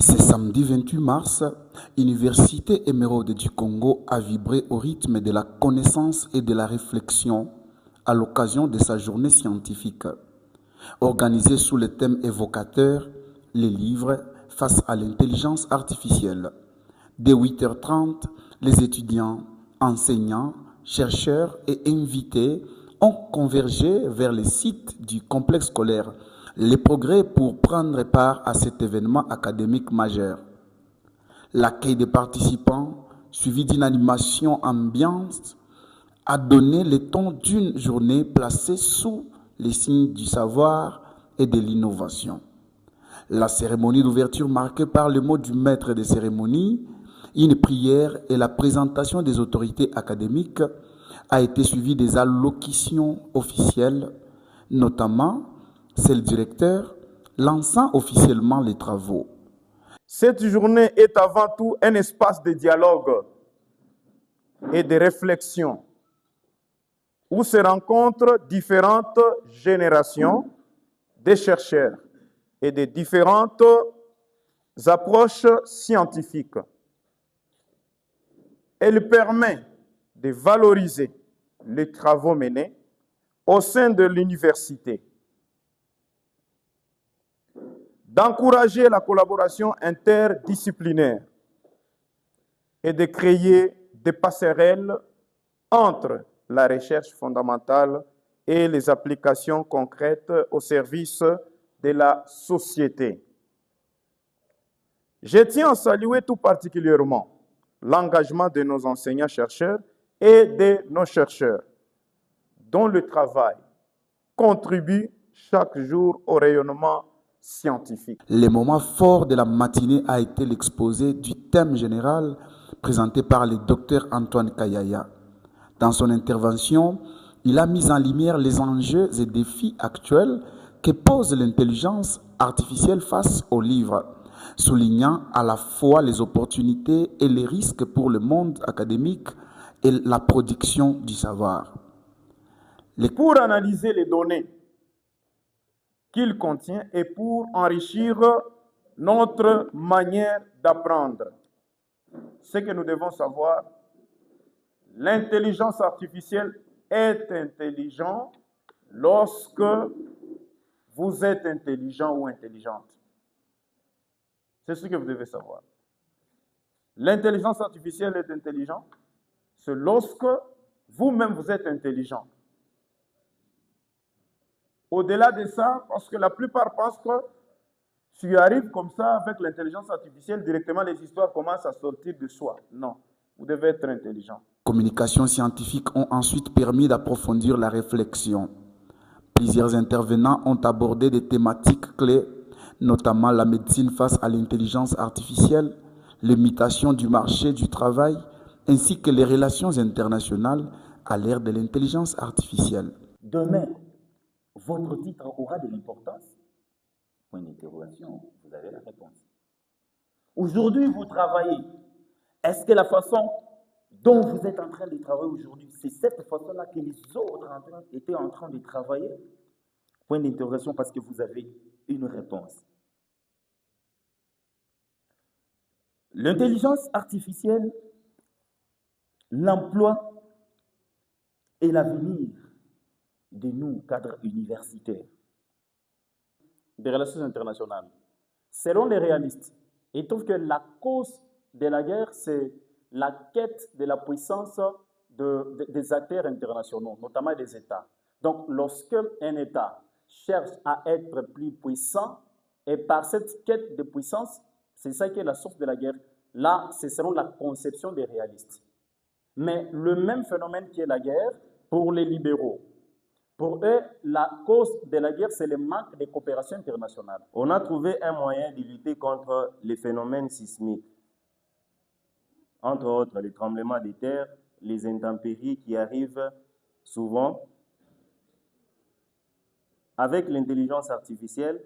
Ce samedi 28 mars, Université Émeraude du Congo a vibré au rythme de la connaissance et de la réflexion à l'occasion de sa journée scientifique. Organisée sous le thème évocateur Les livres face à l'intelligence artificielle. Dès 8h30, les étudiants, enseignants, chercheurs et invités ont convergé vers les sites du complexe scolaire Les Progrès pour prendre part à cet événement académique majeur. L'accueil des participants, suivi d'une animation ambiante, a donné le ton d'une journée placée sous les signes du savoir et de l'innovation. La cérémonie d'ouverture marquée par le mot du maître des cérémonies, une prière et la présentation des autorités académiques a été suivie des allocutions officielles, notamment celle du directeur, lançant officiellement les travaux. Cette journée est avant tout un espace de dialogue et de réflexion où se rencontrent différentes générations de chercheurs et de différentes approches scientifiques. Elle permet de valoriser les travaux menés au sein de l'université, d'encourager la collaboration interdisciplinaire et de créer des passerelles entre la recherche fondamentale et les applications concrètes au service de la société. Je tiens à saluer tout particulièrement l'engagement de nos enseignants-chercheurs et de nos chercheurs, dont le travail contribue chaque jour au rayonnement scientifique. Le moment fort de la matinée a été l'exposé du thème général présenté par le docteur Antoine Kayaya. Dans son intervention, il a mis en lumière les enjeux et défis actuels que pose l'intelligence artificielle face aux livres, soulignant à la fois les opportunités et les risques pour le monde académique et la production du savoir. Pour analyser les données qu'il contient et pour enrichir notre manière d'apprendre, ce que nous devons savoir, l'intelligence artificielle est intelligente lorsque vous êtes intelligent ou intelligente. C'est ce que vous devez savoir. L'intelligence artificielle est intelligente, c'est lorsque vous-même vous êtes intelligent. Au-delà de ça, parce que la plupart pensent que tu arrives comme ça avec l'intelligence artificielle, directement les histoires commencent à sortir de soi. Non, vous devez être intelligent. Communications scientifiques ont ensuite permis d'approfondir la réflexion. Plusieurs intervenants ont abordé des thématiques clés, notamment la médecine face à l'intelligence artificielle, l'imitation du marché du travail, ainsi que les relations internationales à l'ère de l'intelligence artificielle. Demain, votre titre aura de l'importance? Point d'interrogation, vous avez la réponse. Aujourd'hui, vous travaillez. Est-ce que la façon dont vous êtes en train de travailler aujourd'hui, c'est cette façon-là que les autres étaient en train de travailler? Point d'interrogation parce que vous avez une réponse. L'intelligence artificielle, l'emploi et l'avenir de nous, cadres universitaires. Des relations internationales. Selon les réalistes, ils trouvent que la cause de la guerre, c'est la quête de la puissance des acteurs internationaux, notamment des États. Donc, lorsque un État cherche à être plus puissant, et par cette quête de puissance, c'est ça qui est la source de la guerre. Là, c'est selon la conception des réalistes. Mais le même phénomène qui est la guerre, pour les libéraux, pour eux, la cause de la guerre, c'est le manque de coopération internationale. On a trouvé un moyen de lutter contre les phénomènes sismiques. Entre autres, les tremblements de terre, les intempéries qui arrivent souvent. Avec l'intelligence artificielle,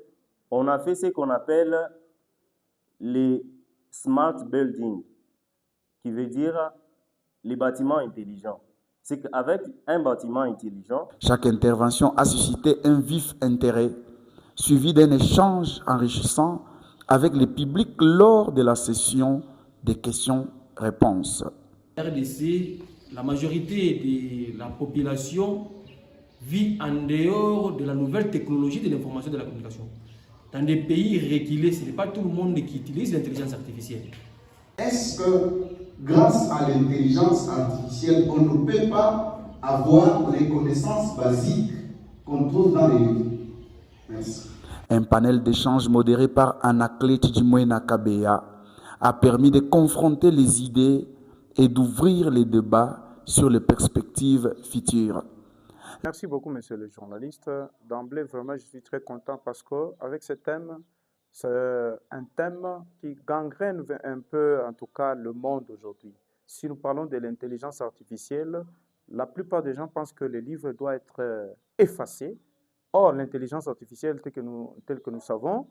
on a fait ce qu'on appelle les smart buildings, qui veut dire les bâtiments intelligents. C'est qu'avec un bâtiment intelligent, chaque intervention a suscité un vif intérêt, suivi d'un échange enrichissant avec le public lors de la session des questions-réponses. RDC, la majorité de la population vit en dehors de la nouvelle technologie de l'information et de la communication. Dans des pays reculés, ce n'est pas tout le monde qui utilise l'intelligence artificielle. Est-ce que grâce à l'intelligence artificielle, on ne peut pas avoir les connaissances basiques qu'on trouve dans les livres? Merci. Un panel d'échange modéré par Anaklet Jimwena Kabeya a permis de confronter les idées et d'ouvrir les débats sur les perspectives futures. Merci beaucoup, monsieur le journaliste. D'emblée, vraiment, je suis très content parce qu'avec ce thème, c'est un thème qui gangrène un peu, en tout cas, le monde aujourd'hui. Si nous parlons de l'intelligence artificielle, la plupart des gens pensent que les livres doivent être effacés. Or, l'intelligence artificielle, telle que nous savons,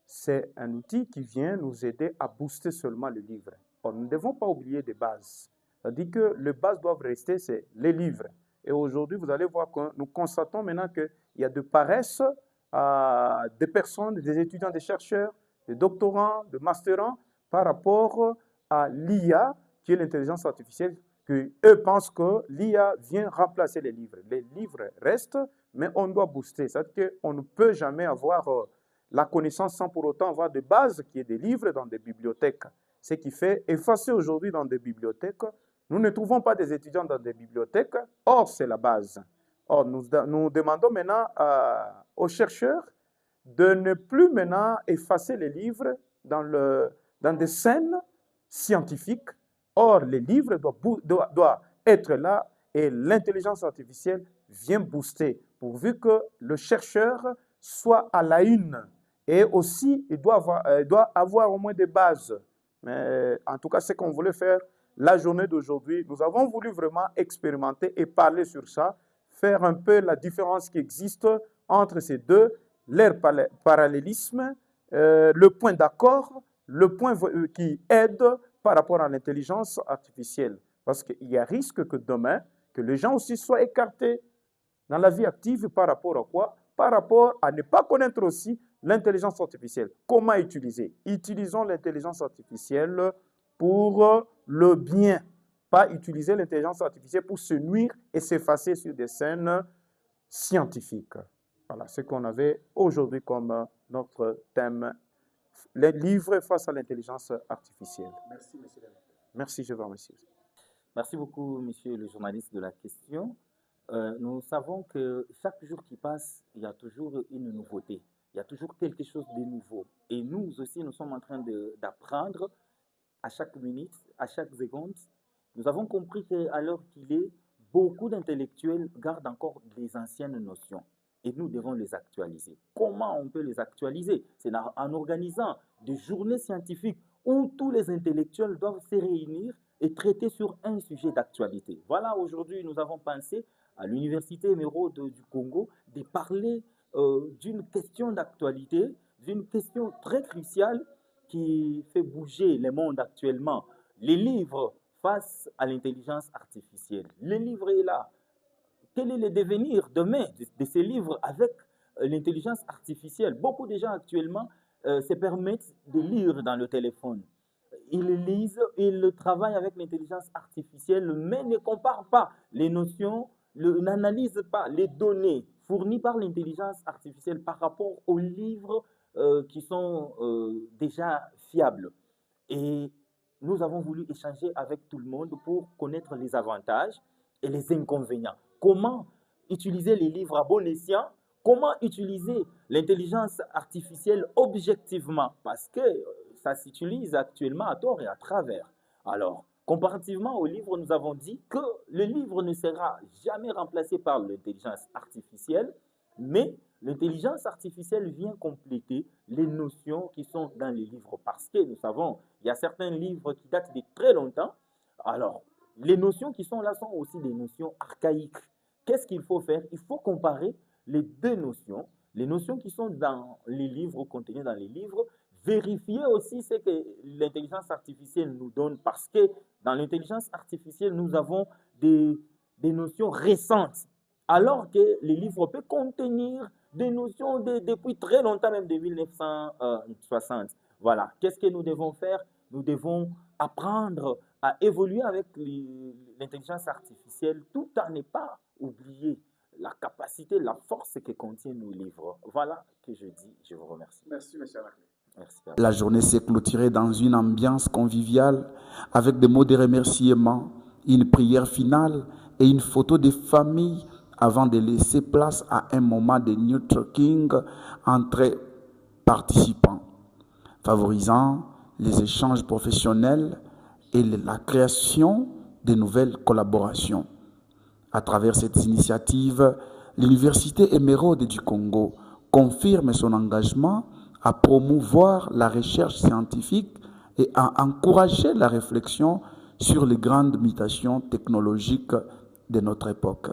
c'est un outil qui vient nous aider à booster seulement le livre. Or, nous ne devons pas oublier des bases. C'est-à-dire que les bases doivent rester, c'est les livres. Et aujourd'hui, vous allez voir que nous constatons maintenant qu'il y a de paresse des personnes, des étudiants, des chercheurs, des doctorants, des masterants, par rapport à l'IA, qui est l'intelligence artificielle, qu'eux pensent que l'IA vient remplacer les livres. Les livres restent, mais on doit booster. C'est-à-dire qu'on ne peut jamais avoir la connaissance sans pour autant avoir de base qui est des livres dans des bibliothèques. Ce qui fait effacer aujourd'hui dans des bibliothèques. Nous ne trouvons pas des étudiants dans des bibliothèques, or c'est la base. Or, nous demandons maintenant aux chercheurs de ne plus maintenant effacer les livres dans des scènes scientifiques. Or, les livres doivent être là et l'intelligence artificielle vient booster, pourvu que le chercheur soit à la une. Et aussi, il doit avoir au moins des bases. Mais en tout cas, c'est ce qu'on voulait faire la journée d'aujourd'hui. Nous avons voulu vraiment expérimenter et parler sur ça, faire un peu la différence qui existe entre ces deux, leur parallélisme, le point d'accord, le point qui aide par rapport à l'intelligence artificielle. Parce qu'il y a risque que demain, que les gens aussi soient écartés dans la vie active par rapport à quoi? Par rapport à ne pas connaître aussi l'intelligence artificielle. Comment utiliser? Utilisons l'intelligence artificielle pour le bien, pas utiliser l'intelligence artificielle pour se nuire et s'effacer sur des scènes scientifiques. Voilà ce qu'on avait aujourd'hui comme notre thème, les livres face à l'intelligence artificielle. Merci, monsieur. Merci, je vous remercie. Merci beaucoup, monsieur le journaliste de la question. Nous savons que chaque jour qui passe, il y a toujours une nouveauté. Il y a toujours quelque chose de nouveau. Et nous aussi, nous sommes en train d'apprendre à chaque minute, à chaque seconde. Nous avons compris qu'à l'heure qu'il est, beaucoup d'intellectuels gardent encore les anciennes notions. Et nous devons les actualiser. Comment on peut les actualiser? C'est en organisant des journées scientifiques où tous les intellectuels doivent se réunir et traiter sur un sujet d'actualité. Voilà, aujourd'hui, nous avons pensé à l'Université Émeraude du Congo de parler d'une question d'actualité, d'une question très cruciale qui fait bouger le monde actuellement. Les livres face à l'intelligence artificielle. Le livre est là. Quel est le devenir demain de ces livres avec l'intelligence artificielle? Beaucoup de gens actuellement se permettent de lire dans le téléphone. Ils lisent, ils travaillent avec l'intelligence artificielle, mais ne comparent pas les notions, n'analysent pas les données fournies par l'intelligence artificielle par rapport aux livres qui sont déjà fiables. Et nous avons voulu échanger avec tout le monde pour connaître les avantages et les inconvénients. Comment utiliser les livres à bon escient? Comment utiliser l'intelligence artificielle objectivement? Parce que ça s'utilise actuellement à tort et à travers. Alors, comparativement au livre, nous avons dit que le livre ne sera jamais remplacé par l'intelligence artificielle, mais l'intelligence artificielle vient compléter les notions qui sont dans les livres. Parce que nous savons, il y a certains livres qui datent de très longtemps. Alors, les notions qui sont là sont aussi des notions archaïques. Qu'est-ce qu'il faut faire? Il faut comparer les deux notions, les notions qui sont dans les livres, contenues dans les livres, vérifier aussi ce que l'intelligence artificielle nous donne, parce que dans l'intelligence artificielle, nous avons des notions récentes, alors que les livres peuvent contenir des notions depuis très longtemps, même de 1960. Voilà. Qu'est-ce que nous devons faire? Nous devons apprendre à évoluer avec l'intelligence artificielle tout en ne pas oublier la capacité, la force que contient nos livres. Voilà que je dis. Je vous remercie. Merci, monsieur Anaclet. Merci. La journée s'est clôturée dans une ambiance conviviale avec des mots de remerciement, une prière finale et une photo de famille avant de laisser place à un moment de networking entre participants, favorisant les échanges professionnels et la création de nouvelles collaborations. À travers cette initiative, l'Université Émeraude du Congo confirme son engagement à promouvoir la recherche scientifique et à encourager la réflexion sur les grandes mutations technologiques de notre époque.